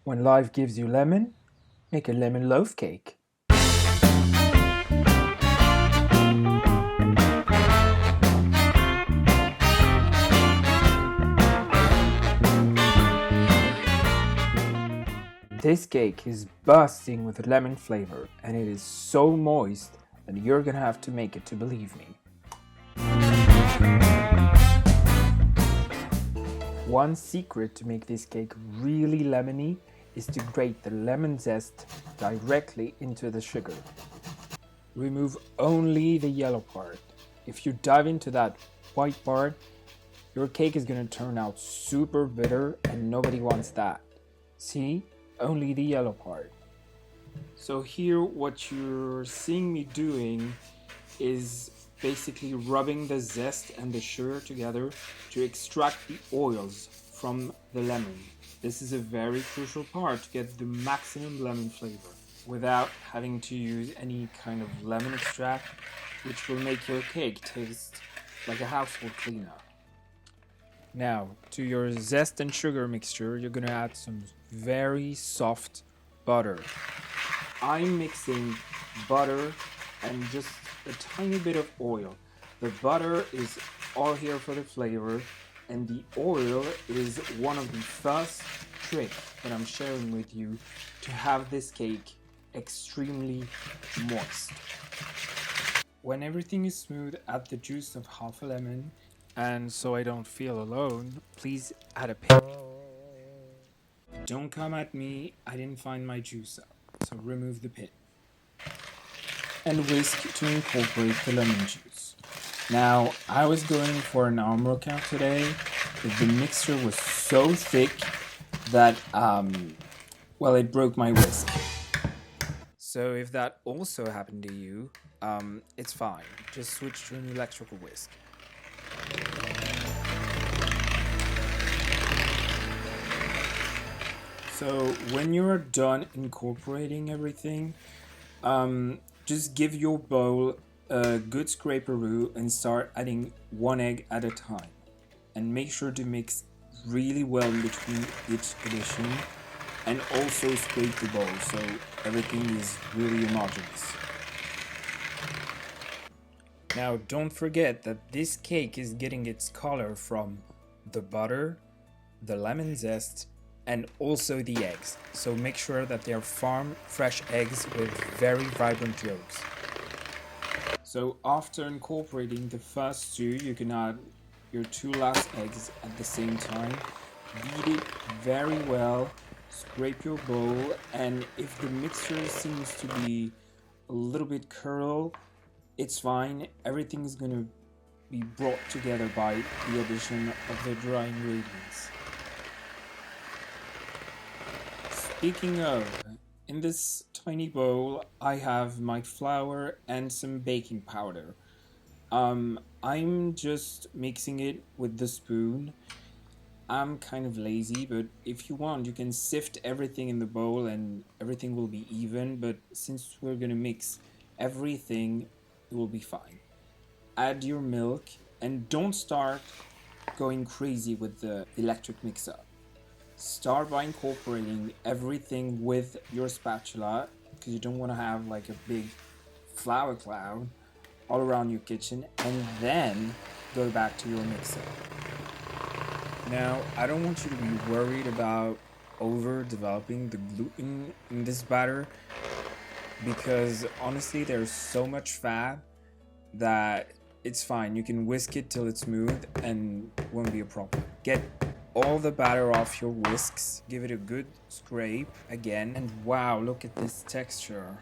When life gives you lemon, make a lemon loaf cake. This cake is bursting with lemon flavor and it is so moist that you're gonna have to make it to believe me. One secret to make this cake really lemony is to grate the lemon zest directly into the sugar. Remove only the yellow part. If you dive into that white part, your cake is gonna turn out super bitter and nobody wants that. See? Only the yellow part. So here what you're seeing me doing is basically rubbing the zest and the sugar together to extract the oils from the lemon. This is a very crucial part to get the maximum lemon flavor without having to use any kind of lemon extract, which will make your cake taste like a household cleaner. Now, to your zest and sugar mixture, you're gonna add some very soft butter. I'm mixing butter and just a tiny bit of oil. The butter is all here for the flavor, and the oil is one of the first tricks that I'm sharing with you to have this cake extremely moist. When everything is smooth, add the juice of half a lemon, and so I don't feel alone, please add a pinch. Don't come at me, I didn't find my juice up, so remove the pin. And whisk to incorporate the lemon juice. Now, I was going for an arm count today, but the mixture was so thick that, well, it broke my whisk. So if that also happened to you, it's fine. Just switch to an electrical whisk. So when you're done incorporating everything, just give your bowl a good scraperoo and start adding one egg at a time. And make sure to mix really well in between each addition, and also scrape the bowl so everything is really homogeneous. Now don't forget that this cake is getting its color from the butter, the lemon zest, and also the eggs. So make sure that they are farm fresh eggs with very vibrant yolks. So after incorporating the first two, you can add your two last eggs at the same time. Beat it very well, scrape your bowl, and if the mixture seems to be a little bit curled, it's fine. Everything is gonna be brought together by the addition of the drying ingredients. Speaking of, in this tiny bowl, I have my flour and some baking powder. I'm just mixing it with the spoon. I'm kind of lazy, but if you want, you can sift everything in the bowl and everything will be even, but since we're gonna mix everything, it will be fine. Add your milk and don't start going crazy with the electric mixer. Start by incorporating everything with your spatula because you don't want to have like a big flour cloud all around your kitchen, and then go back to your mixer. Now, I don't want you to be worried about over developing the gluten in this batter because honestly there's so much fat that it's fine. You can whisk it till it's smooth and won't be a problem. Get all the batter off your whisks, give it a good scrape again, and wow, look at this texture.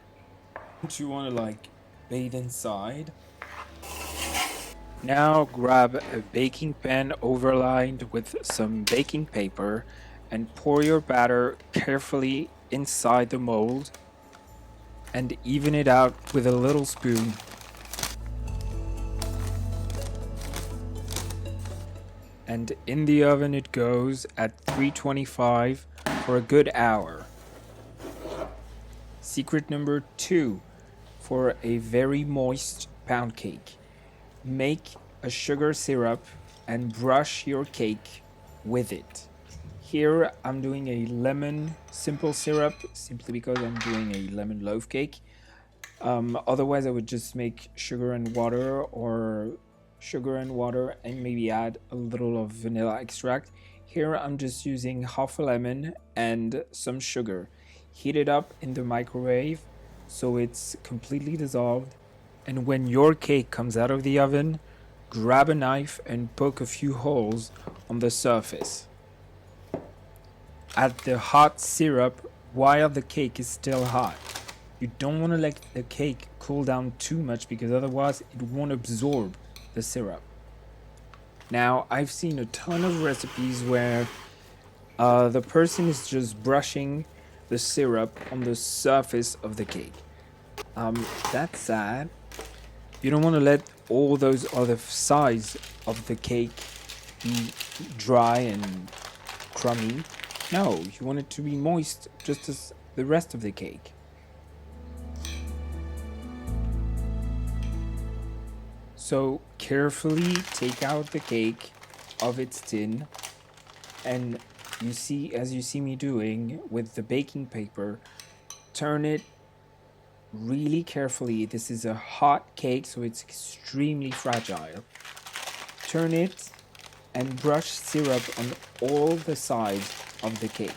Don't you want to like bathe inside? Now grab a baking pan overlined with some baking paper and pour your batter carefully inside the mold and even it out with a little spoon. And in the oven it goes at 325 for a good hour. Secret number 2 for a very moist pound cake. Make a sugar syrup and brush your cake with it. Here I'm doing a lemon simple syrup simply because I'm doing a lemon loaf cake. Otherwise I would just make sugar and water, or sugar and water and maybe add a little of vanilla extract. Here I'm just using half a lemon and some sugar. Heat it up in the microwave so it's completely dissolved. And when your cake comes out of the oven, grab a knife and poke a few holes on the surface. Add the hot syrup while the cake is still hot. You don't want to let the cake cool down too much because otherwise it won't absorb the syrup. Now, I've seen a ton of recipes where the person is just brushing the syrup on the surface of the cake. That's sad. You don't want to let all those other sides of the cake be dry and crummy. No, you want it to be moist just as the rest of the cake. So carefully take out the cake of its tin, and as you see me doing with the baking paper, turn it really carefully. This is a hot cake, so it's extremely fragile. Turn it and brush syrup on all the sides of the cake.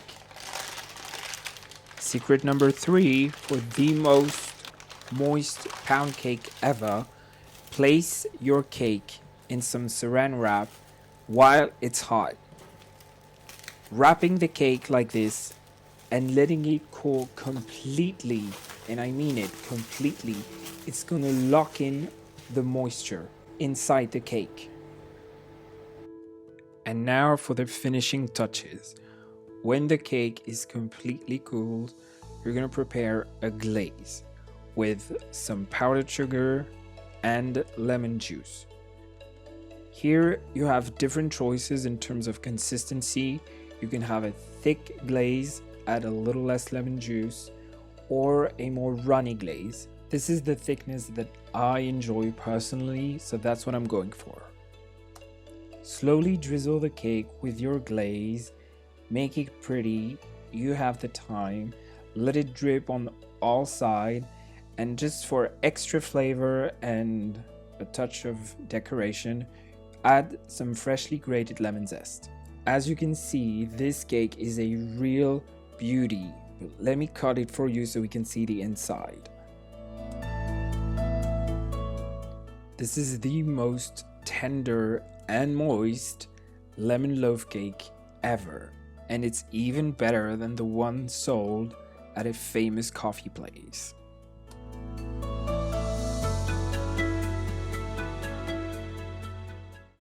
Secret number 3 for the most moist pound cake ever: place your cake in some saran wrap while it's hot. Wrapping the cake like this and letting it cool completely, and I mean it completely, it's gonna lock in the moisture inside the cake. And now for the finishing touches. When the cake is completely cooled, you're gonna prepare a glaze with some powdered sugar and lemon juice. Here you have different choices in terms of consistency. You can have a thick glaze, add a little less lemon juice, or a more runny glaze. This is the thickness that I enjoy personally, so that's what I'm going for. Slowly drizzle the cake with your glaze, make it pretty. You have the time, let it drip on all sides, and just for extra flavor and a touch of decoration, add some freshly grated lemon zest. As you can see, this cake is a real beauty. Let me cut it for you so we can see the inside. This is the most tender and moist lemon loaf cake ever, and it's even better than the one sold at a famous coffee place.